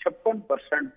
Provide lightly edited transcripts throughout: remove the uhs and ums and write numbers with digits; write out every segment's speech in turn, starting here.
56%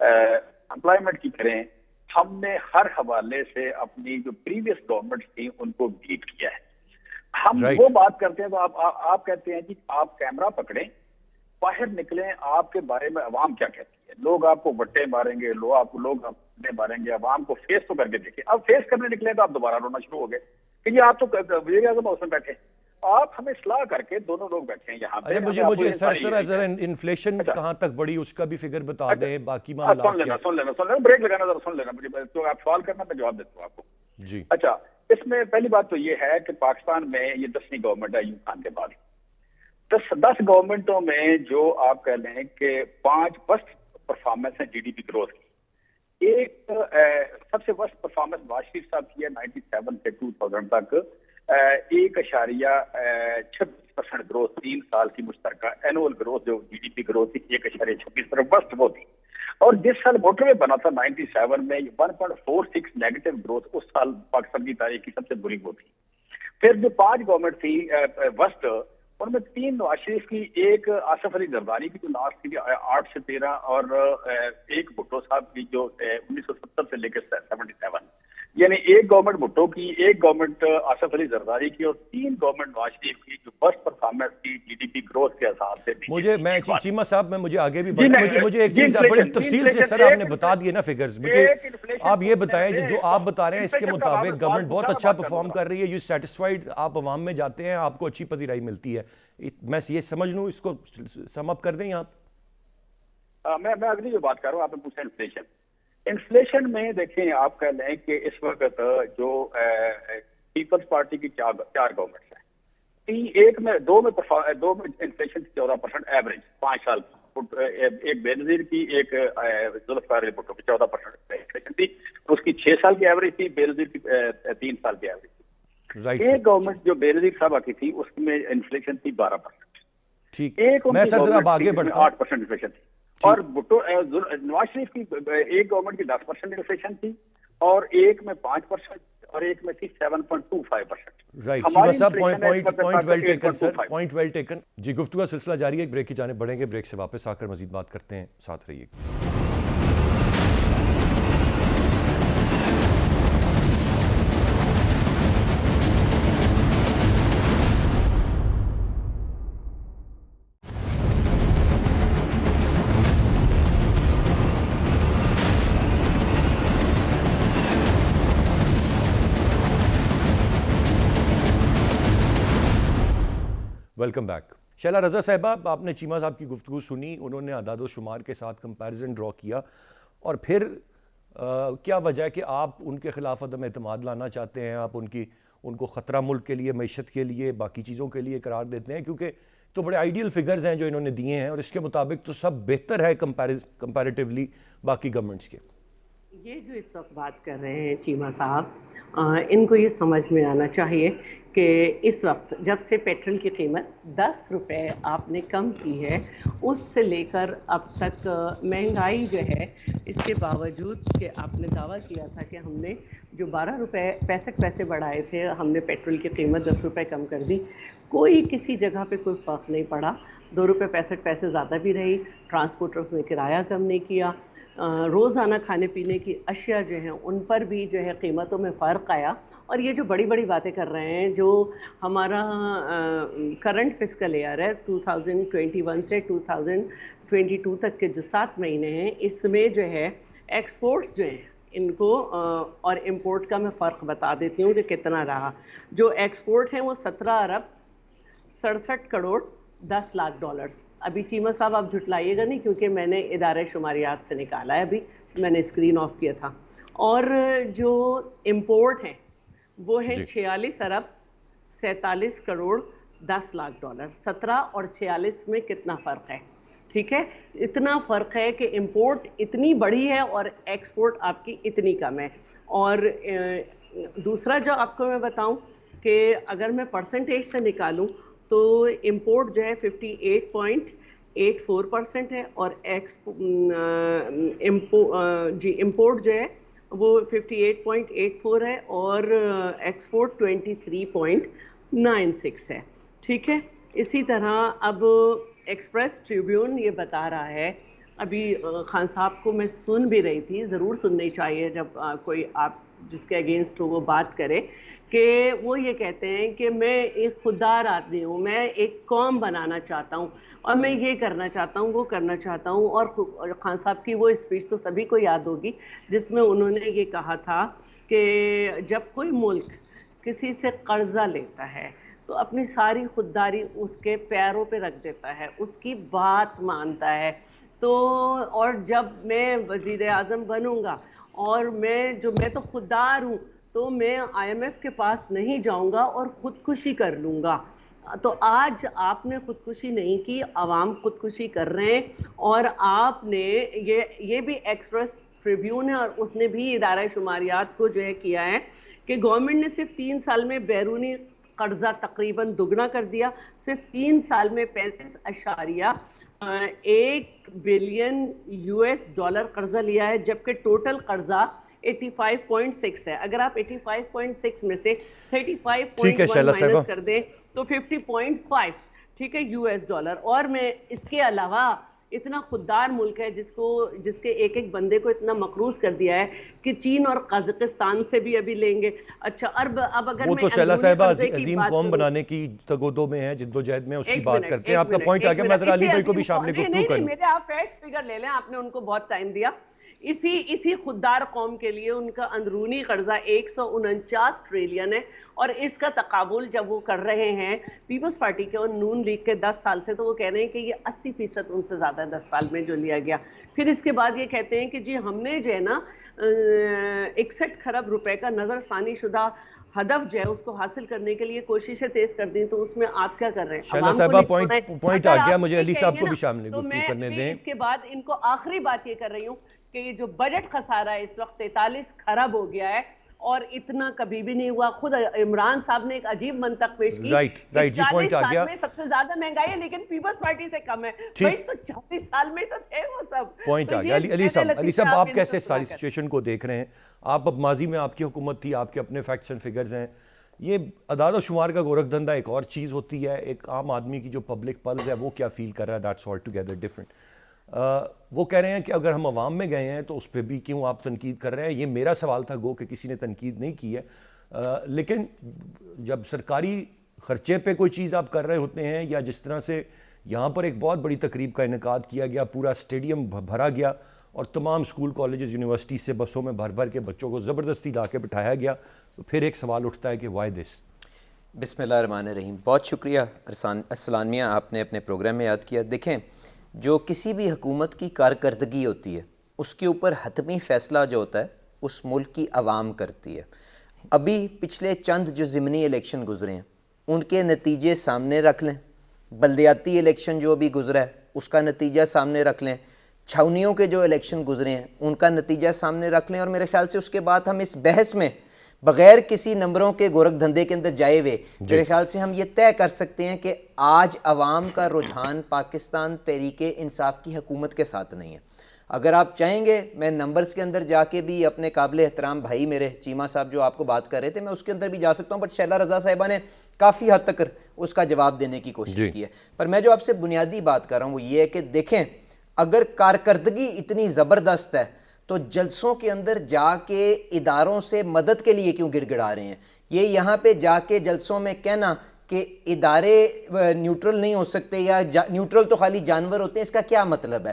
employment کی کریں، ہم نے ہر حوالے سے اپنی جو پریویس گورنمنٹ تھی ان کو بیٹ کیا ہے. ہم وہ بات کرتے ہیں تو آپ کہتے ہیں جی آپ کیمرہ پکڑیں، باہر نکلیں، آپ کے بارے میں عوام کیا کہتی ہے. لوگ آپ کو بٹے ماریں گے، لوگ آپ ماریں گے، عوام کو فیس تو کر کے دیکھیں. اب فیس کرنے نکلیں تو آپ دوبارہ رونا شروع ہو گئے کہ یہ آپ تو وزیر اعظم ہاؤس میں بیٹھے، آپ ہمیں اصلاح کر کے دونوں لوگ بیٹھے ہیں یہاں پہ. مجھے سر انفلیشن کہاں تک بڑی اس کا بھی فگر بتا دیں، باقی معاملات کیا. سن لینا بریک لگانا ذرا سن لینا مجھے، تو آپ سوال کرنا میں جواب دیتا ہوں آپ کو. جی اچھا، اس میں پہلی بات تو یہ ہے کہ پاکستان میں یہ 10ویں گورنمنٹ ہے ایوب خان کے بعد. 10 گورنمنٹوں میں جو آپ کہہ لیں کہ 5 ورسٹ پرفارمنس ہیں جی ڈی پی گروتھ کی. ایک سب سے ورسٹ پرفارمنس نواز شریف صاحب کی ہے 97 سے 2000 تک 1.26% گروتھ 3 سال کی مشترکہ اینول گروتھ جو جی ڈی پی گروتھ تھی 1.26% ورسٹ وہ تھی. اور جس سال موٹر وے بنا تھا 97 میں 1.46 نیگیٹو گروتھ اس سال پاکستان کی تاریخ کی سب سے بری وہ تھی. پھر جو 5 گورنمنٹ تھی وسٹ، ان میں 3 نواز شریف کی، ایک آصف علی زرداری کی جو لاسٹ تھی 8 سے 13، اور ایک بھٹو صاحب کی جو 1970 سے لے کے 77. یعنی ایک گورنمنٹ بھٹو کی، ایک گورنمنٹ آصف علی زرداری کی، اور 3 گورنمنٹ نواز شریف کی جو فرسٹ پرفارمنس کی جی ڈی پی گروتھ کے حساب سے. میں چیمہ صاحب مجھے آگے بھی بڑھنا، مجھے ایک چیز بڑی تفصیل سے سر آپ نے بتا دیے نا فگرز، مجھے آپ یہ بتائیں جو آپ بتا رہے ہیں اس کے مطابق گورنمنٹ بہت اچھا پرفارم کر رہی ہے، یو سیٹسفائیڈ، آپ عوام میں جاتے ہیں، آپ کو اچھی پذیرائی ملتی ہے. میں یہ سمجھ لوں، اس کو سم اپ کر دیں آپ. میں اگلی جو بات کر رہا ہوں، آپ نے پوچھا انفلیشن میں دیکھیں، آپ کہہ لیں کہ اس وقت جو پیپلز پارٹی کی 4 گورنمنٹس ہیں، 2 میں انفلیشن 14% ایوریج 5 سال کی. ایک بے نظیر کی، ایک ذوالفقار علی بھٹو کی 14% انفلیشن تھی. اس کی 6 سال کی ایوریج تھی، بے نظیر کی 3 سال کی ایوریج تھی. ایک گورنمنٹ جو بے نظیر صاحبہ کی تھی اس میں انفلیشن تھی 12%. ایک میں سر ذرا آگے بڑھتا ہوں، 8% انفلیشن تھی. اور بھٹو نواز شریف کی ایک گورنمنٹ کی 10% انفلیشن تھی، اور ایک میں 5%، اور ایک میں تھی 7.25%. Point well taken. جی گفتگو کا سلسلہ جاری ہے، ایک بریک کی جانب بڑھیں گے، بریک سے واپس آ کر مزید بات کرتے ہیں، ساتھ رہیے. Welcome back. شیلا رضا صاحبہ، آپ نے چیمہ صاحب کی گفتگو سنی، انہوں نے اعداد و شمار کے ساتھ کمپیریزن ڈرا کیا، اور پھر کیا وجہ ہے کہ آپ ان کے خلاف عدم اعتماد لانا چاہتے ہیں، آپ ان کو خطرہ ملک کے لیے، معیشت کے لیے، باقی چیزوں کے لیے قرار دیتے ہیں، کیونکہ تو بڑے آئیڈیل فگرز ہیں جو انہوں نے دیے ہیں، اور اس کے مطابق تو سب بہتر ہے کمپیریٹیولی باقی گورنمنٹس کے. یہ جو اس وقت بات کر رہے ہیں چیمہ صاحب، ان کو یہ سمجھ میں آنا چاہیے کہ اس وقت جب سے پیٹرول کی قیمت 10 روپے آپ نے کم کی ہے، اس سے لے کر اب تک مہنگائی جو ہے، اس کے باوجود کہ آپ نے دعویٰ کیا تھا کہ ہم نے جو 12 روپے 65 پیسے بڑھائے تھے، ہم نے پیٹرول کی قیمت 10 روپے کم کر دی، کوئی کسی جگہ پہ کوئی فرق نہیں پڑا. 2 روپے 65 پیسے زیادہ بھی رہی، ٹرانسپورٹرز نے کرایہ کم نہیں کیا، روزانہ کھانے پینے کی اشیاء جو ہیں ان پر بھی جو ہے قیمتوں میں فرق آیا. اور یہ جو بڑی بڑی باتیں کر رہے ہیں، جو ہمارا کرنٹ فسکل ایئر ہے 2021 سے 2022 تک کے جو 7 مہینے ہیں، اس میں جو ہے ایکسپورٹس جو ہیں ان کو اور امپورٹ کا میں فرق بتا دیتی ہوں کہ کتنا رہا. جو ایکسپورٹ ہیں وہ 17 ارب 67 کروڑ 10 لاکھ ڈالرز. ابھی چیمہ صاحب آپ جھٹلائیے گا نہیں، کیونکہ میں نے ادارے شماریات سے نکالا ہے، ابھی میں نے اسکرین آف کیا تھا. اور جو امپورٹ ہیں وہ ہیں 46 ارب 47 کروڑ 10 لاکھ ڈالر. 17 اور 46 میں کتنا فرق ہے؟ ٹھیک ہے، اتنا فرق ہے کہ امپورٹ اتنی بڑی ہے اور ایکسپورٹ آپ کی اتنی کم ہے. اور دوسرا جو آپ کو میں بتاؤں کہ اگر میں پرسنٹیج سے نکالوں تو امپورٹ جو ہے 58.84% ہے، اور امپورٹ جو ہے وہ 58.84 ہے، اور ایکسپورٹ 23.96 ہے. ٹھیک ہے، اسی طرح اب ایکسپریس ٹریبیون یہ بتا رہا ہے ابھی خان صاحب کو میں سن بھی رہی تھی, ضرور سننی چاہیے جب کوئی آپ جس کے اگینسٹ ہو وہ بات کرے, کہ وہ یہ کہتے ہیں کہ میں ایک خوددار آدمی ہوں, میں ایک قوم بنانا چاہتا ہوں اور میں یہ کرنا چاہتا ہوں, وہ کرنا چاہتا ہوں. اور خان صاحب کی وہ اسپیچ تو سبھی کو یاد ہوگی جس میں انہوں نے یہ کہا تھا کہ جب کوئی ملک کسی سے قرضہ لیتا ہے تو اپنی ساری خودداری اس کے پیروں پہ رکھ دیتا ہے, اس کی بات مانتا ہے. تو اور جب میں وزیر اعظم بنوں گا اور میں تو خوددار ہوں, تو میں آئی ایم ایف کے پاس نہیں جاؤں گا اور خودکشی کر لوں گا. تو آج آپ نے خودکشی نہیں کی, عوام خودکشی کر رہے ہیں. اور آپ نے یہ بھی ایکسپریس ٹریبیون ہے اور اس نے بھی ادارہ شماریات کو جو ہے کیا ہے کہ گورنمنٹ نے صرف 3 سال میں بیرونی قرضہ تقریباً دگنا کر دیا, صرف 3 سال میں 35.1 بلین $US قرضہ لیا ہے, جبکہ ٹوٹل قرضہ 85.6 ہے. اگر آپ 85.6 میں سے 35.1 مائنس کر دیں تو 50.5 ٹھیک ہے $. اور میں اس کے علاوہ اتنا خوددار ملک ہے جس کے ایک ایک بندے کو اتنا مقروض کر دیا ہے کہ چین اور قازقستان سے بھی ابھی لیں گے. اچھا اب اگر وہ میں تو شیلہ صاحبہ عظیم قوم بنانے کی تگودو میں ہے, جدوجہد میں, اس کی بات کرتے ہیں. آپ کا پوائنٹ آ گیا, میں ذرا علی بھائی کو بھی شامل گفتگو کروں. میرے آپ فیکٹس فگر لے لیں, آپ نے ان کو بہت ٹائم دیا. اسی خوددار قوم کے لیے ان کا اندرونی قرضہ 149 ٹریلین ہے, اور اس کا تقابل جب وہ کر رہے ہیں پیپلز پارٹی کے اور نون لیگ کے 10 سال سے, تو وہ کہہ رہے ہیں کہ یہ 80% ان سے زیادہ 10 سال میں جو لیا گیا. پھر اس کے بعد یہ کہتے ہیں کہ جی ہم نے جو ہے نا 61 کھرب روپے کا نظر ثانی شدہ ہدف جو ہے اس کو حاصل کرنے کے لیے کوششیں تیز کر دیں. تو اس میں آپ کیا کر رہے ہیں؟ شیلہ صاحبہ پوائنٹ آ گیا, مجھے علی صاحب کو بھی شامل گفتگو کرنے دیں. اس کے بعد ان کو آخری بات یہ کر رہی ہوں کہ یہ جو بجٹ خسارہ ہے اس وقت 43 کھرب ہو گیا ہے, اور اتنا کبھی بھی نہیں ہوا. خود عمران صاحب نے ایک عجیب منطق پیش کی, 40 سال میں سب سے زیادہ مہنگائی ہے لیکن پیپلز پارٹی سے کم ہے. بھائی تو 40 سال میں تو تھے وہ سب. پوائنٹ آ گیا. علی صاحب آپ کیسے ساری سچویشن کو دیکھ رہے ہیں؟ آپ اب ماضی میں آپ کی حکومت تھی, آپ کے اپنے فیکٹس اینڈ فگرز ہیں. یہ اعداد و شمار کا گورکھ دھندا ایک اور چیز ہوتی ہے, ایک عام آدمی کی جو پبلک پلز ہے وہ کیا فیل کر رہا ہے, دیٹس آل ٹوگیدر ڈفرنٹ. وہ کہہ رہے ہیں کہ اگر ہم عوام میں گئے ہیں تو اس پہ بھی کیوں آپ تنقید کر رہے ہیں. یہ میرا سوال تھا, گو کہ کسی نے تنقید نہیں کی ہے, لیکن جب سرکاری خرچے پہ کوئی چیز آپ کر رہے ہوتے ہیں, یا جس طرح سے یہاں پر ایک بہت بڑی تقریب کا انعقاد کیا گیا, پورا اسٹیڈیم بھرا گیا اور تمام اسکول کالجز یونیورسٹی سے بسوں میں بھر بھر کے بچوں کو زبردستی لا کے بٹھایا گیا, تو پھر ایک سوال اٹھتا ہے کہ وائی دس. بسم اللہ الرحمن الرحیم. بہت شکریہ اسلامیہ, آپ نے اپنے پروگرام میں یاد کیا. دیکھیں, جو کسی بھی حکومت کی کارکردگی ہوتی ہے اس کے اوپر حتمی فیصلہ جو ہوتا ہے اس ملک کی عوام کرتی ہے. ابھی پچھلے چند جو ضمنی الیکشن گزرے ہیں ان کے نتیجے سامنے رکھ لیں, بلدیاتی الیکشن جو بھی گزرا ہے اس کا نتیجہ سامنے رکھ لیں, چھاونیوں کے جو الیکشن گزرے ہیں ان کا نتیجہ سامنے رکھ لیں, اور میرے خیال سے اس کے بعد ہم اس بحث میں بغیر کسی نمبروں کے گورکھ دھندے کے اندر جائے ہوئے میرے خیال سے ہم یہ طے کر سکتے ہیں کہ آج عوام کا رجحان پاکستان تحریک انصاف کی حکومت کے ساتھ نہیں ہے. اگر آپ چاہیں گے میں نمبرز کے اندر جا کے بھی اپنے قابل احترام بھائی میرے چیمہ صاحب جو آپ کو بات کر رہے تھے میں اس کے اندر بھی جا سکتا ہوں, بٹ شیلہ رضا صاحبہ نے کافی حد تک اس کا جواب دینے کی کوشش کی ہے. پر میں جو آپ سے بنیادی بات کر رہا ہوں وہ یہ ہے کہ دیکھیں, اگر کارکردگی اتنی زبردست ہے تو جلسوں کے اندر جا کے اداروں سے مدد کے لیے کیوں گڑ گڑا رہے ہیں؟ یہ یہاں پہ جا کے جلسوں میں کہنا کہ ادارے نیوٹرل نہیں ہو سکتے یا نیوٹرل تو خالی جانور ہوتے ہیں, اس کا کیا مطلب ہے؟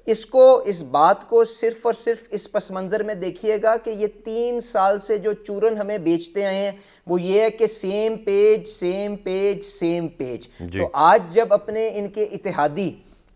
اس بات کو صرف اور صرف اس پس منظر میں دیکھیے گا کہ یہ 3 سال سے جو چورن ہمیں بیچتے آئے ہیں وہ یہ ہے کہ same page same page same page. تو آج جب اپنے ان کے اتحادی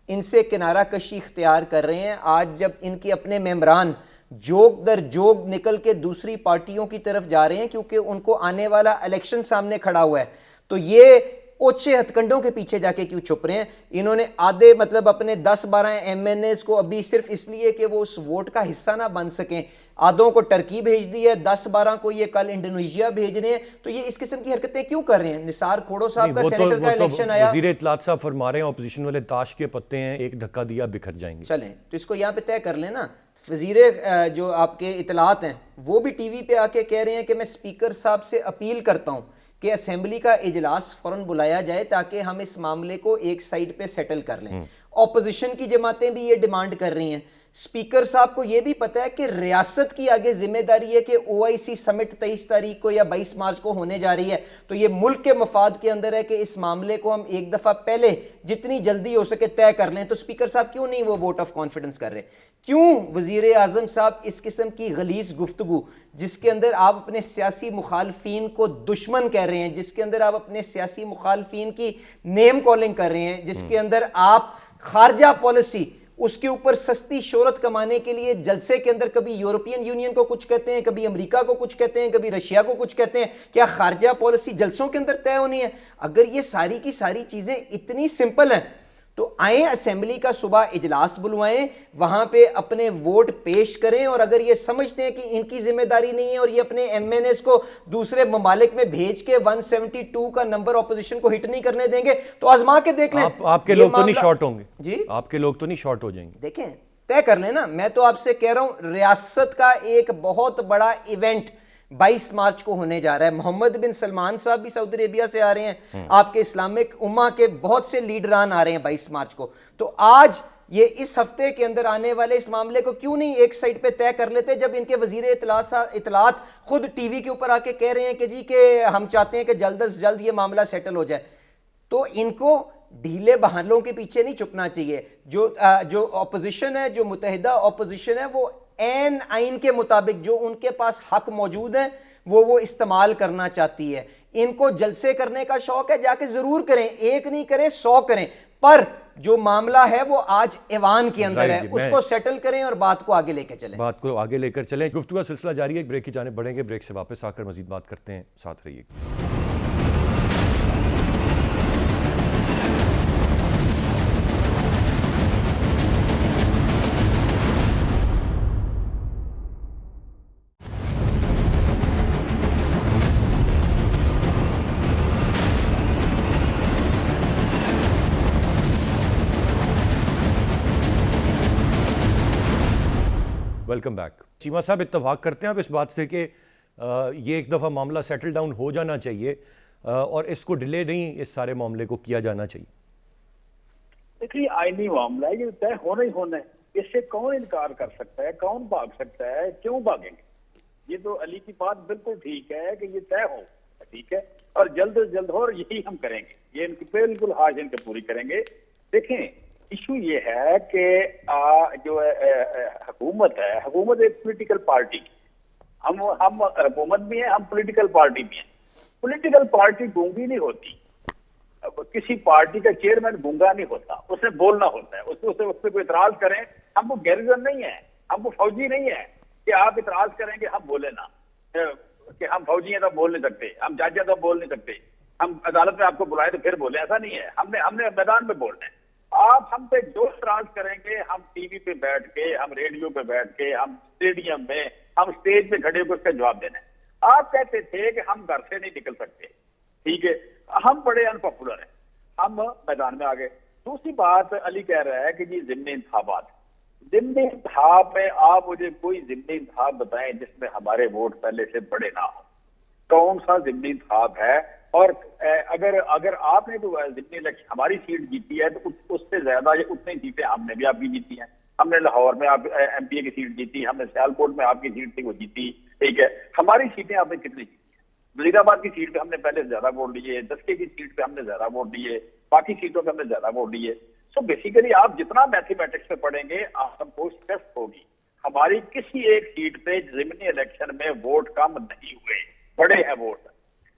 ان سے کنارہ کشی اختیار کر رہے ہیں, آج جب ان کے اپنے ممبران جوگ در جوگ نکل کے دوسری پارٹیوں کی طرف جا رہے ہیں کیونکہ ان کو آنے والا الیکشن سامنے کھڑا ہوا ہے, تو یہ اوچھے ہتھ کنڈوں کے پیچھے جا کے کیوں چھپ رہے ہیں؟ انہوں نے آدھے مطلب اپنے 10-12 ایم این ایز کو ابھی صرف اس لیے کہ وہ اس ووٹ کا حصہ نہ بن سکیں, آدھوں کو ٹرکی بھیج دی ہے, 10-12 کو یہ کل انڈونیشیا بھیج رہے ہیں. تو یہ اس قسم کی حرکتیں کیوں کر رہے ہیں؟ نثار کھوڑو صاحب کا سینیٹر کا الیکشن آیا, وزیر اطلاعات صاحب فرما رہے ہیں اپوزیشن والے تاش کے پتے ہیں, ایک دھکا دیا بکھر جائیں گے. چلیں تو اس کو یہاں پہ طے کر لیں نا. وزیر جو آپ کے اطلاعات ہیں وہ بھی ٹی وی پہ آ کے کہہ رہے ہیں کہ میں اسپیکر صاحب سے اپیل کرتا ہوں کہ اسمبلی کا اجلاس فوراً بلایا جائے تاکہ ہم اس معاملے کو ایک سائیڈ پہ سیٹل کر لیں. اپوزیشن کی جماعتیں بھی یہ ڈیمانڈ کر رہی ہیں. اسپیکر صاحب کو یہ بھی پتا ہے کہ ریاست کی آگے ذمہ داری ہے کہ OIC سمٹ 23 تاریخ کو یا 22 مارچ کو ہونے جا رہی ہے, تو یہ ملک کے مفاد کے اندر ہے کہ اس معاملے کو ہم ایک دفعہ پہلے جتنی جلدی ہو سکے طے کر لیں. تو اسپیکر صاحب کیوں نہیں وہ ووٹ آف کانفیڈنس کر رہے؟ کیوں وزیر اعظم صاحب اس قسم کی غلیظ گفتگو جس کے اندر آپ اپنے سیاسی مخالفین کو دشمن کہہ رہے ہیں, جس کے اندر آپ اپنے سیاسی مخالفین کی نیم کالنگ کر رہے ہیں, جس کے اندر آپ خارجہ پالیسی اس کے اوپر سستی شہرت کمانے کے لیے جلسے کے اندر کبھی یورپین یونین کو کچھ کہتے ہیں, کبھی امریکہ کو کچھ کہتے ہیں, کبھی رشیا کو کچھ کہتے ہیں, کیا خارجہ پالیسی جلسوں کے اندر طے ہونی ہے؟ اگر یہ ساری کی ساری چیزیں اتنی سمپل ہیں تو آئیں اسمبلی کا صبح اجلاس بلوائیں, وہاں پہ اپنے ووٹ پیش کریں, اور اگر یہ سمجھتے ہیں کہ ان کی ذمہ داری نہیں ہے اور یہ اپنے MNAs کو دوسرے ممالک میں بھیج کے 172 کا نمبر اپوزیشن کو ہٹ نہیں کرنے دیں گے تو آزما کے دیکھ لیں. آپ کے لوگ تو نہیں شارٹ ہوں گے جی, آپ کے لوگ تو نہیں شارٹ ہو جائیں گے. دیکھیں طے کر لیں نا. میں تو آپ سے کہہ رہا ہوں ریاست کا ایک بہت بڑا ایونٹ 22 مارچ کو ہونے جا رہا ہے. محمد بن سلمان صاحب بھی سعودی عربیہ سے آ رہے ہیں, آپ کے اسلامک امہ کے بہت سے لیڈران آ رہے ہیں 22 مارچ کو. تو آج یہ اس ہفتے کے اندر آنے والے اس معاملے کو کیوں نہیں ایک سائٹ پہ طے کر لیتے, جب ان کے وزیر اطلاعات خود ٹی وی کے اوپر آ کے کہہ رہے ہیں کہ جی کہ ہم چاہتے ہیں کہ جلد از جلد یہ معاملہ سیٹل ہو جائے. تو ان کو ڈھیلے بہانوں کے پیچھے نہیں چھپنا چاہیے. جو اپوزیشن ہے, جو متحدہ اپوزیشن ہے, وہ عین آئین کے مطابق جو ان کے پاس حق موجود ہیں وہ استعمال کرنا چاہتی ہے. ان کو جلسے کرنے کا شوق ہے, جا کے ضرور کریں, ایک نہیں کریں 100 کریں, پر جو معاملہ ہے وہ آج ایوان کے اندر ہے, اس کو سیٹل کریں اور بات کو آگے لے کے چلیں. بات کو آگے لے کر چلیں. گفتگو کا سلسلہ جاری ہے, ایک بریک کی جانب بڑھیں گے, بریک سے واپس آ کر مزید بات کرتے ہیں, ساتھ رہیے. Welcome back. چیمہ صاحب اتفاق کرتے ہیں آپ اس بات سے کہ یہ ایک دفعہ معاملہ سیٹل ڈاؤن ہو جانا چاہیے اور اس کو ڈیلے نہیں اس سارے معاملے کو کیا جانا چاہیے؟ دیکھیے آئینی معاملہ ہے, یہ طے ہونا ہی ہونا ہے, اس سے کون انکار کر سکتا ہے, کون بھاگ سکتا ہے, کیوں بھاگیں گے؟ یہ تو علی کی بات بالکل ٹھیک ہے کہ یہ طے ہو, ٹھیک ہے, اور جلد از جلد ہو, اور یہی ہم کریں گے, یہ ان کی بالکل خواہش ان کے پوری کریں گے. دیکھیں ایشو یہ ہے کہ جو حکومت ہے, حکومت ایک پولیٹیکل پارٹی, ہم حکومت بھی ہیں, ہم پولیٹیکل پارٹی بھی ہیں. پولیٹیکل پارٹی گونگی نہیں ہوتی, کسی پارٹی کا چیئرمین گونگا نہیں ہوتا, اسے بولنا ہوتا ہے, اس پہ کوئی اعتراض کریں. ہم کو گیریزن نہیں ہے, ہم کو فوجی نہیں ہے کہ آپ اعتراض کریں کہ ہم بولے نا, کہ ہم فوجی ہیں تو بول نہیں سکتے, ہم جج ہیں تو بول نہیں سکتے, ہم عدالت میں آپ کو بلائے تو پھر بولیں, ایسا نہیں ہے. ہم نے میدان میں بولنا ہے. آپ ہم پہ جو اعتراض کریں گے, ہم ٹی وی پہ بیٹھ کے, ہم ریڈیو پہ بیٹھ کے, ہم اسٹیڈیم میں, ہم اسٹیج پہ کھڑے ہو کر اس کا جواب دینا ہے. آپ کہتے تھے کہ ہم گھر سے نہیں نکل سکتے, ٹھیک ہے, ہم بڑے ان پاپولر ہیں, ہم میدان میں آ گئے. دوسری بات علی کہہ رہا ہے کہ جی ضمنی انتخابات, ضمنی انتخاب میں آپ مجھے کوئی ضمنی انتخاب بتائیں جس میں ہمارے ووٹ پہلے سے بڑے نہ ہوں. کون سا ضمنی انتخاب ہے؟ اور اگر آپ نے تو ضمنی الیکشن ہماری سیٹ جیتی ہے تو اس سے زیادہ اتنی سیٹیں ہم نے بھی آپ کی جیتی ہیں. ہم نے لاہور میں آپ MP کی سیٹ جیتی, ہم نے سیالکوٹ میں آپ کی سیٹ تھی وہ جیتی, ٹھیک ہے. ہماری سیٹیں آپ نے کتنی جیتی ہیں؟ وزیر آباد کی سیٹ پہ ہم نے پہلے زیادہ ووٹ لیے, دسکے کی سیٹ پہ ہم نے زیادہ ووٹ لیے, باقی سیٹوں پہ ہم نے زیادہ ووٹ لیے. سو بیسیکلی آپ جتنا میتھمیٹکس میں پڑھیں گے آپ کو اسٹریس ہوگی. ہماری کسی ایک سیٹ پہ ضمنی الیکشن میں ووٹ کم نہیں ہوئے, بڑے ہیں ووٹ.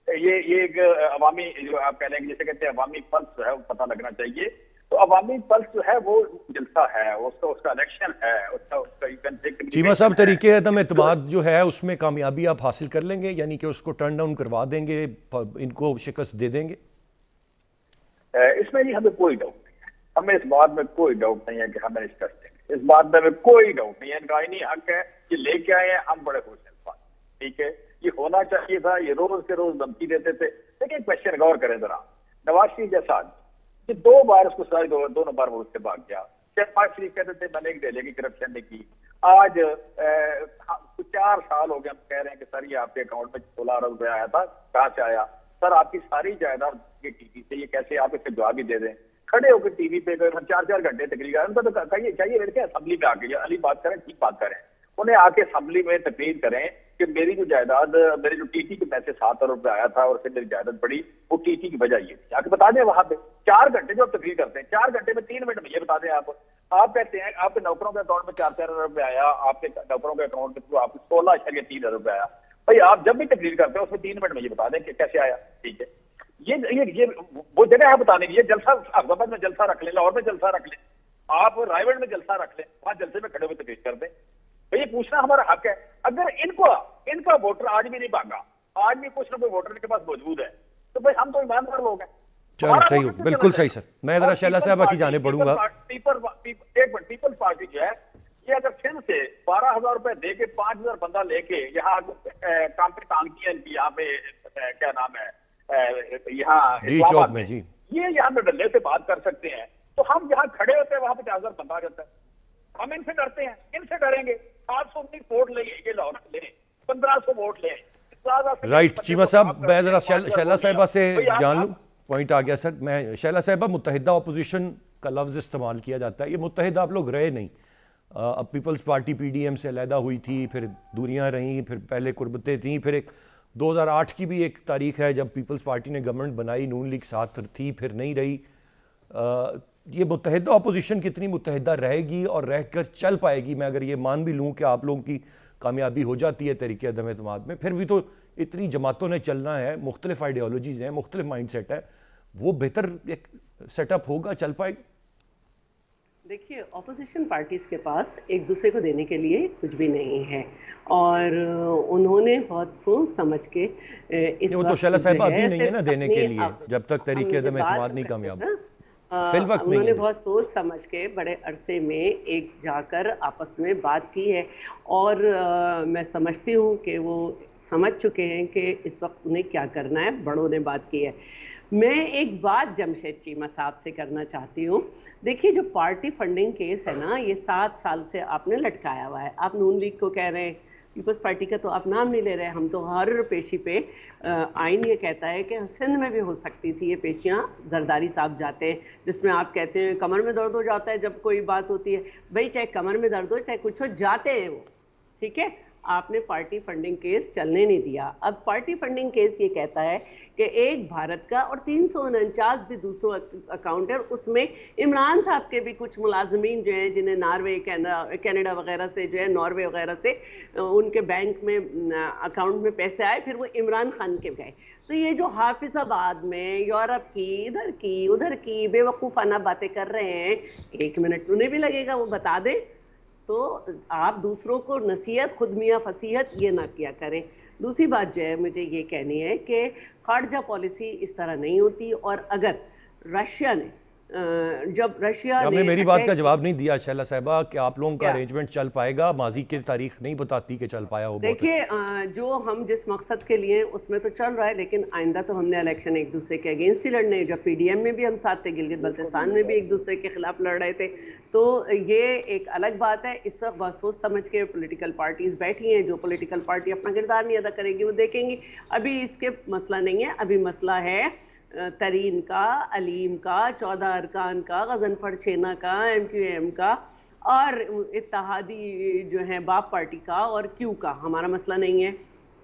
یہ ایک عوامی جو آپ کہہ لیں گے جسے کہتے ہیں عوامی پلس جو ہے وہ پتہ لگنا چاہیے. تو عوامی پلس جو ہے وہ جلسہ ہے, اس کا الیکشن ہے, اس کا چیمہ صاحب طریقے عدم اعتماد جو ہے اس میں کامیابی آپ حاصل کر لیں گے, یعنی کہ اس کو ٹرن ڈاؤن کروا دیں گے, ان کو شکست دے دیں گے؟ اس میں ہمیں کوئی ڈاؤٹ نہیں ہے, ہمیں اس بات میں کوئی ڈاؤٹ نہیں ہے کہ ہمیں شکست دیں گے, اس بات میں ہمیں کوئی ڈاؤٹ نہیں ہے. ان کا آئینی حق ہے, یہ لے کے آئے ہیں, ہم بڑے خوش ہیں, ٹھیک ہے. یہ ہونا چاہیے تھا, یہ روز کے روز دھمکی دیتے تھے. لیکن کوشچن غور کریں ذرا, نواز شریف جیسا آدمی 2 بار اس کو ساری دونوں بار وہ اس سے بھاگ گیا. شہباز شریف کہتے تھے میں نے ایک ڈیلے کی کرپشن نہیں کی. آج 4 سال ہو گئے ہم کہہ رہے ہیں کہ سر یہ آپ کے اکاؤنٹ میں 16 ارب روپے آیا تھا, کہاں سے آیا؟ سر آپ کی ساری جائیداد کی ٹی وی سے, یہ کیسے, آپ اس سے جواب ہی دے دیں. کھڑے ہو کے ٹی وی پہ 4 گھنٹے تقریر کریں. ان کو تو چاہیے لڑکے اسمبلی پہ آ کے علی بات کریں, ٹھیک بات کریں, انہیں آ کے اسمبلی میں تقریر کریں کہ میری جو جائیداد, میرے جو ٹی ٹی کے پیسے 7 ارب روپے آیا تھا اور پھر میری جائیداد بڑی, وہ ٹی ٹی کی وجہ یہ تھی. آ کے بتا دیں وہاں پہ 4 گھنٹے جو آپ تقریر کرتے ہیں, 4 گھنٹے میں 3 منٹ میں یہ بتا دیں. آپ کہتے ہیں آپ کے نوکروں کے اکاؤنٹ میں 4 ارب روپے آیا, آپ کے نوکروں کے اکاؤنٹ کے تھرو آپ کو 16.3 ارب روپے آیا. بھائی آپ جب بھی تقریر کرتے ہیں اس میں 3 منٹ میں یہ بتا دیں کہ کیسے آیا. ٹھیک ہے, یہ وہ جگہ ہے بتانے کی. یہ جلسہ حیدرآباد میں جلسہ رکھ لیں, لاہور میں جلسہ رکھ لیں, آپ رائے گڑھ میں جلسہ رکھ لیں, وہاں جلسے میں کھڑے ہوئے تقریر کر دیں. یہ پوچھنا ہمارا حق ہے. اگر ان کا ووٹر آج بھی نہیں بھاگا, آج بھی کچھ نہ کوئی ووٹر ان کے پاس موجود ہے, تو بھائی ہم تو ایماندار لوگ ہیں. چلو صحیح ہو, بالکل صحیح سر. میں ذرا شیلا صاحبہ کی جانب بڑھوں گا. پیپلز پارٹی جو ہے یہ اگر سندھ سے 12,000 روپے دے کے 5,000 بندہ لے کے یہاں کام پہ ٹانگ کی ہے, یہاں پہ کیا نام ہے, یہاں جی چوک میں, جی یہ یہاں پہ ڈلے سے بات کر سکتے ہیں, تو ہم جہاں کھڑے ہوتے ہیں وہاں پہ 50,000 بندہ آ جاتا ہے. ہم ان سے ڈرتے ہیں, ان سے ڈریں گے. 719 ووٹ لیں, یہ لاہور لیں, 1500 ووٹ لیں. رائٹ چیمہ صاحب, میں ذرا شیلا صاحبہ سے جان لوں. پوائنٹ آ گیا سر. میں شیلا صاحبہ, متحدہ اپوزیشن کا لفظ استعمال کیا جاتا ہے, یہ متحد آپ لوگ رہے نہیں. اب Peoples Party P D M سے علیحدہ ہوئی تھی, پھر دوریاں رہیں, پھر پہلے قربتیں تھیں, پھر ایک 2008 کی بھی ایک تاریخ ہے جب پیپلز پارٹی نے گورنمنٹ بنائی, نون لیگ ساتھ تھی, پھر نہیں رہی. یہ متحدہ اپوزیشن کتنی متحدہ رہے گی اور رہ کر چل پائے گی؟ میں اگر یہ مان بھی لوں کہ آپ لوگوں کی کامیابی ہو جاتی ہے تحریک عدم اعتماد میں, پھر بھی تو اتنی جماعتوں نے چلنا ہے, مختلف آئیڈیالوجیز ہیں, مختلف مائنڈ سیٹ ہے, وہ بہتر ایک سیٹ اپ ہوگا, چل پائے گا؟ دیکھیے, اپوزیشن پارٹیز کے پاس ایک دوسرے کو دینے کے لیے کچھ بھی نہیں ہے, اور انہوں نے بہت سوچ سمجھ کے اس وہ تو شیلا صاحبہ ابھی نہیں ہے نا دینے کے لیے, جب تک تحریک عدم اعتماد نہیں کامیاب فی الوقت نہیں ہے. انہوں نے بہت سوچ سمجھ کے بڑے عرصے میں ایک جا کر آپس میں بات کی ہے, اور میں سمجھتی ہوں کہ وہ سمجھ چکے ہیں کہ اس وقت انہیں کیا کرنا ہے, بڑوں نے بات کی ہے. میں ایک بات جمشید چیمہ صاحب سے کرنا چاہتی ہوں. دیکھیے, جو پارٹی فنڈنگ کیس ہے نا, یہ 7 سال سے آپ نے لٹکایا ہوا ہے. آپ نون لیگ کو کہہ رہے ہیں, پیپلز پارٹی کا تو آپ نام نہیں لے رہے. ہم تو ہر پیشی پہ آئین یہ کہتا ہے کہ سندھ میں بھی ہو سکتی تھی یہ پیشیاں. زرداری صاحب جاتے ہیں, جس میں آپ کہتے ہیں کمر میں درد ہو جاتا ہے جب کوئی بات ہوتی ہے. بھائی چاہے کمر میں درد ہو چاہے کچھ ہو, جاتے ہیں وہ, ٹھیک ہے. آپ نے پارٹی فنڈنگ کیس چلنے نہیں دیا. اب پارٹی فنڈنگ کیس یہ کہتا ہے کہ ایک بھارت کا اور 349 بھی دوسروں اکاؤنٹ ہے, اور اس میں عمران صاحب کے بھی کچھ ملازمین جو ہیں جنہیں ناروے, کینیڈا وغیرہ سے جو ہے, ناروے وغیرہ سے ان کے بینک میں اکاؤنٹ میں پیسے آئے, پھر وہ عمران خان کے گئے. تو یہ جو حافظ آباد میں یورپ کی ادھر کی ادھر کی بے وقوفانہ باتیں کر رہے ہیں, 1 منٹ انہیں بھی لگے گا وہ بتا دیں. تو آپ دوسروں کو نصیحت, خود میاں فصیحت یہ نہ کیا کریں. دوسری بات جو ہے مجھے یہ کہنی ہے کہ خارجہ پالیسی اس طرح نہیں ہوتی. اور اگر رشیا نے, جب رشیا نے, آپ نے میری بات کا جواب نہیں دیا شیلا صاحبہ کہ آپ لوگوں کا ارینجمنٹ چل پائے گا. ماضی کی تاریخ نہیں بتاتی کہ چل پایا ہو. دیکھیے, جو ہم جس مقصد کے لیے اس میں تو چل رہا ہے, لیکن آئندہ تو ہم نے الیکشن ایک دوسرے کے اگینسٹ ہی لڑنے. جب پی ڈی ایم میں بھی ہم ساتھ تھے, گلگت بلتستان میں بھی ایک دوسرے کے خلاف لڑ رہے تھے. تو یہ ایک الگ بات ہے. اس وقت بہت سوچ سمجھ کے پولیٹیکل پارٹیز بیٹھی ہیں. جو پولیٹیکل پارٹی اپنا کردار نہیں ادا کرے گی وہ دیکھیں گی. ابھی اس کے مسئلہ نہیں ہے, ابھی مسئلہ ہے ترین کا, علیم کا, 14 ارکان کا, غضنفر چھینا کا, ایم کیو ایم کا, اور اتحادی جو ہیں باپ پارٹی کا, اور کیوں کا. ہمارا مسئلہ نہیں ہے.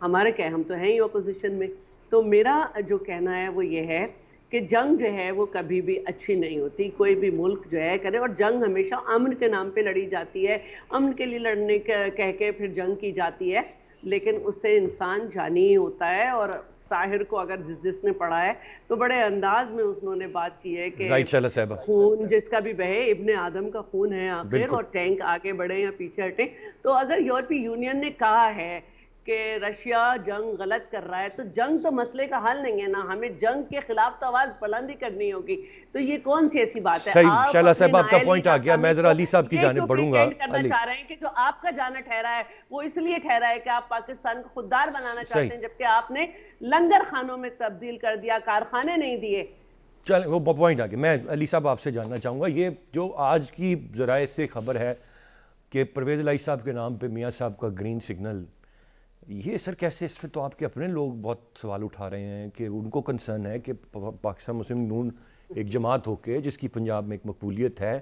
ہمارے کیا, ہم تو ہیں ہی اپوزیشن میں. تو میرا جو کہنا ہے وہ یہ ہے کہ جنگ جو ہے وہ کبھی بھی اچھی نہیں ہوتی. کوئی بھی ملک جو ہے کرے, اور جنگ ہمیشہ امن کے نام پہ لڑی جاتی ہے. امن کے لیے لڑنے کہہ کے پھر جنگ کی جاتی ہے, لیکن اس سے انسان جانی ہی ہوتا ہے. اور ساحر کو اگر جس نے پڑھا ہے تو بڑے انداز میں انہوں نے بات کی ہے کہ خون جس کا بھی بہے, ابن آدم کا خون ہے آخر, اور ٹینک آگے بڑھے یا پیچھے ہٹے. تو اگر یورپی یونین نے کہا ہے کہ رشیا جنگ غلط کر رہا ہے, تو جنگ تو مسئلے کا حل نہیں ہے نا. ہمیں جنگ کے خلاف تو آواز بلند ہی کرنی ہوگی. تو یہ کون سی ایسی بات ہے؟ صحیح شیلا صاحب, آپ کا پوائنٹ آ گیا. میں ذرا علی صاحب کی جانب بڑھوں گا. کرنا چاہ رہے ہیں کہ جو آپ کا جانا ٹھہرا ہے وہ اس لیے ٹھہرا ہے کہ آپ پاکستان کو خوددار بنانا چاہتے ہیں, جبکہ آپ نے لنگر خانوں میں تبدیل کر دیا, کارخانے نہیں دیے. چلیں, وہ پوائنٹ آ گیا. میں علی صاحب آپ سے جاننا چاہوں گا, یہ جو آج کی ذرائع سے خبر ہے کہ پرویز الہی صاحب کے نام پہ میاں صاحب کا گرین سگنل, یہ سر کیسے؟ اس میں تو آپ کے اپنے لوگ بہت سوال اٹھا رہے ہیں کہ ان کو کنسرن ہے کہ پاکستان مسلم نون ایک جماعت ہو کے جس کی پنجاب میں ایک مقبولیت ہے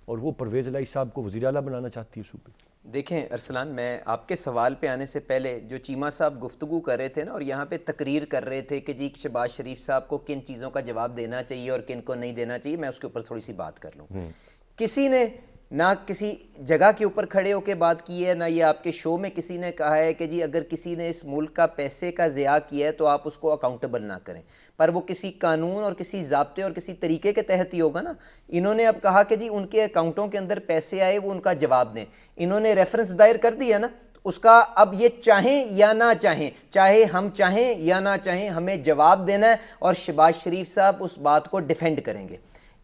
اور وہ پرویز الہی صاحب کو وزیر اعلیٰ بنانا چاہتی ہے صوبے؟ دیکھیں ارسلان، میں آپ کے سوال پہ آنے سے پہلے جو چیمہ صاحب گفتگو کر رہے تھے نا اور یہاں پہ تقریر کر رہے تھے کہ جی شہباز شریف صاحب کو کن چیزوں کا جواب دینا چاہیے اور کن کو نہیں دینا چاہیے، میں اس کے اوپر تھوڑی سی بات کر لوں. کسی نے نہ کسی جگہ کے اوپر کھڑے ہو کے بات کی ہے، نہ یہ آپ کے شو میں کسی نے کہا ہے کہ جی اگر کسی نے اس ملک کا پیسے کا ضیاع کیا ہے تو آپ اس کو اکاؤنٹیبل نہ کریں، پر وہ کسی قانون اور کسی ضابطے اور کسی طریقے کے تحت ہی ہوگا نا. انہوں نے اب کہا کہ جی ان کے اکاؤنٹوں کے اندر پیسے آئے وہ ان کا جواب دیں. انہوں نے ریفرنس دائر کر دیا نا، اس کا اب یہ چاہیں یا نہ چاہیں، چاہے ہم چاہیں یا نہ چاہیں، ہمیں جواب دینا ہے اور شہباز شریف صاحب اس بات کو ڈیفینڈ کریں گے.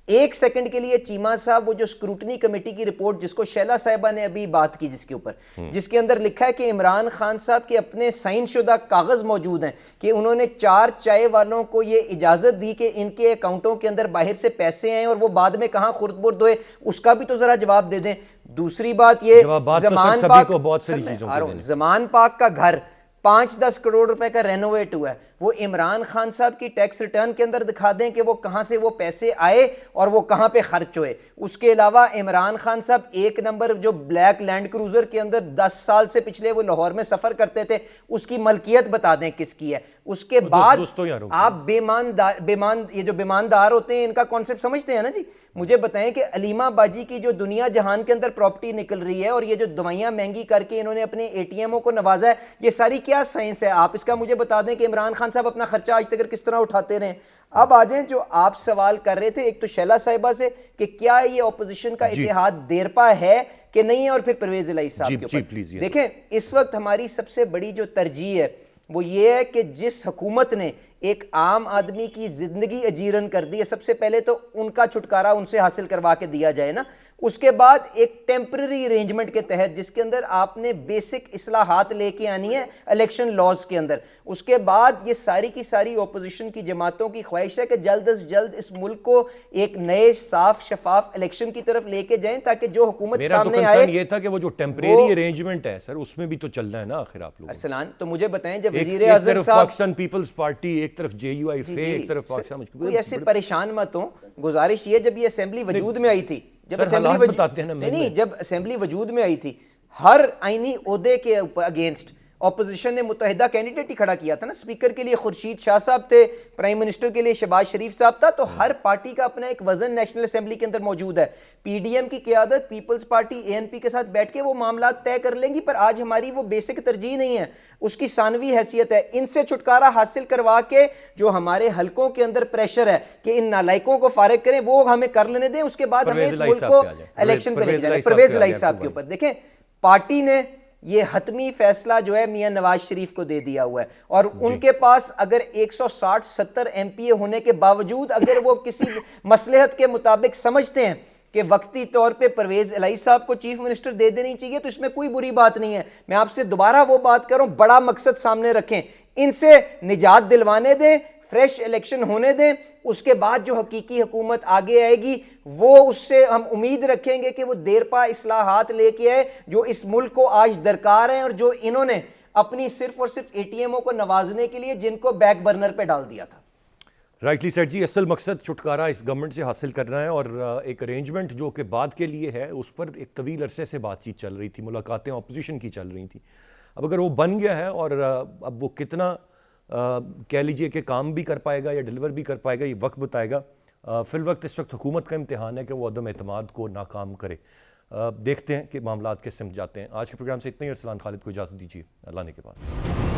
ایک سیکنڈ کے لیے چیمہ صاحب وہ جو اسکروٹنی کمیٹی کی رپورٹ جس کو شیلا صاحبہ نے ابھی بات کی جس کے اوپر، جس کے اندر لکھا ہے کہ عمران خان صاحب کے اپنے سائن شدہ کاغذ موجود ہیں کہ انہوں نے 4 چائے والوں کو یہ اجازت دی کہ ان کے اکاؤنٹوں کے اندر باہر سے پیسے آئیں اور وہ بعد میں کہاں خرد برد ہوئے، اس کا بھی تو ذرا جواب دے دیں. دوسری بات یہ زمان پاک کا گھر 5-10 کروڑ روپے کا رینوویٹ ہوا ہے، وہ عمران خان صاحب کی ٹیکس ریٹرن کے اندر دکھا دیں کہ وہ کہاں سے وہ پیسے آئے اور وہ کہاں پہ خرچ ہوئے. اس کے علاوہ عمران خان صاحب 1 نمبر جو بلیک لینڈ کروزر کے اندر 10 سال سے پچھلے وہ لاہور میں سفر کرتے تھے، اس کی ملکیت بتا دیں کس کی ہے. اس کے بعد آپ یہ جو بیماندار ہوتے ہیں ان کا کانسیپٹ سمجھتے ہیں نا جی. مجھے بتائیں کہ علیمہ باجی کی جو دنیا جہان کے اندر پراپرٹی نکل رہی ہے اور یہ جو دوائیاں مہنگی کر کے انہوں نے اپنے اے ٹی ایموں کو نوازا ہے، یہ ساری کیا سائنس ہے؟ آپ اس کا مجھے بتا دیں کہ عمران خان صاحب اپنا خرچہ آج تک کس طرح اٹھاتے رہے. اب آ جائیں جو آپ سوال کر رہے تھے ایک تو شیلا صاحبہ سے کہ کیا یہ اپوزیشن کا اتحاد دیرپا ہے کہ نہیں ہے، اور پھر پرویز الہی صاحب کے اوپر. دیکھیں اس وقت ہماری سب سے بڑی جو ترجیح ہے وہ یہ ہے کہ جس حکومت نے ایک عام آدمی کی زندگی اجیرن کر دی ہے، سب سے پہلے تو ان کا چھٹکارا ان سے حاصل کروا کے دیا جائے نا. اس کے بعد ایک ٹیمپرری ارینجمنٹ کے تحت جس کے اندر آپ نے بیسک اصلاحات لے کے آنی ہے الیکشن لاز کے اندر. اس کے بعد یہ ساری کی ساری اپوزیشن کی جماعتوں کی خواہش ہے کہ جلد از جلد اس ملک کو ایک نئے صاف شفاف الیکشن کی طرف لے کے جائیں تاکہ جو حکومت سامنے آئے. یہ تھا کہ وہ جو ٹیمپریری ارینجمنٹ ہے سر اس میں بھی تو چلنا ہے نا آخر آپ لوگ. ارسلان تو مجھے بتائیں جب وزیر اعظم صاحب پاکستان پیپلز پارٹی ایک طرف جے یو آئی ایک طرف پاکستان، کوئی ایسے پریشان مت ہوں. گزارش یہ جب یہ اسمبلی وجود میں آئی تھی، جب اسمبلی وجود میں آئی تھی، ہر آئینی عہدے کے اگینسٹ اپوزیشن نے متحدہ کینڈیڈیٹ ہی کھڑا کیا تھا نا. اسپیکر کے لیے خورشید شاہ صاحب تھے، پرائم منسٹر کے لیے شہباز شریف صاحب تھا. تو ہر پارٹی کا اپنا ایک وزن نیشنل اسمبلی کے اندر موجود ہے. پی ڈی ایم کی قیادت پیپلز پارٹی اے این پی کے ساتھ بیٹھ کے وہ معاملات طے کر لیں گی، پر آج ہماری وہ بیسک ترجیح نہیں ہے، اس کی ثانوی حیثیت ہے. ان سے چھٹکارا حاصل کروا کے جو ہمارے حلقوں کے اندر پریشر ہے کہ ان نالائکوں کو فارغ کریں، وہ ہمیں کر لینے دیں. اس کے بعد ہمیں اس ملک کو الیکشن پہ لے جائیں. پرویز الہی صاحب کے اوپر دیکھیں، پارٹی نے یہ حتمی فیصلہ جو ہے میاں نواز شریف کو دے دیا ہوا ہے، اور ان کے پاس اگر 160-70 ایم پی اے ہونے کے باوجود اگر وہ کسی مصلحت کے مطابق سمجھتے ہیں کہ وقتی طور پہ پرویز الہی صاحب کو چیف منسٹر دے دینی چاہیے تو اس میں کوئی بری بات نہیں ہے. میں آپ سے دوبارہ وہ بات کر رہا ہوں، بڑا مقصد سامنے رکھیں، ان سے نجات دلوانے دیں، فریش الیکشن ہونے دیں. اس کے بعد جو حقیقی حکومت آگے آئے گی وہ اس سے ہم امید رکھیں گے کہ وہ دیرپا اصلاحات لے کے آئے جو اس ملک کو آج درکار ہیں، اور جو انہوں نے اپنی صرف اور صرف اے ٹی ایموں کو نوازنے کے لیے جن کو بیک برنر پہ ڈال دیا تھا. رائٹلی سیٹ جی، اصل مقصد چھٹکارا اس گورنمنٹ سے حاصل کرنا ہے، اور ایک ارینجمنٹ جو کہ بعد کے لیے ہے اس پر ایک طویل عرصے سے بات چیت چل رہی تھی، ملاقاتیں اپوزیشن کی چل رہی تھیں. اب اگر وہ بن گیا ہے اور اب وہ کتنا کہہ لیجئے کہ کام بھی کر پائے گا یا ڈیلیور بھی کر پائے گا یہ وقت بتائے گا. فی الوقت اس وقت حکومت کا امتحان ہے کہ وہ عدم اعتماد کو ناکام کرے. دیکھتے ہیں کہ معاملات کس سمت جاتے ہیں. آج کے پروگرام سے اتنا ہی. ارسلان خالد کو اجازت دیجیے، اللہ نے کے بعد.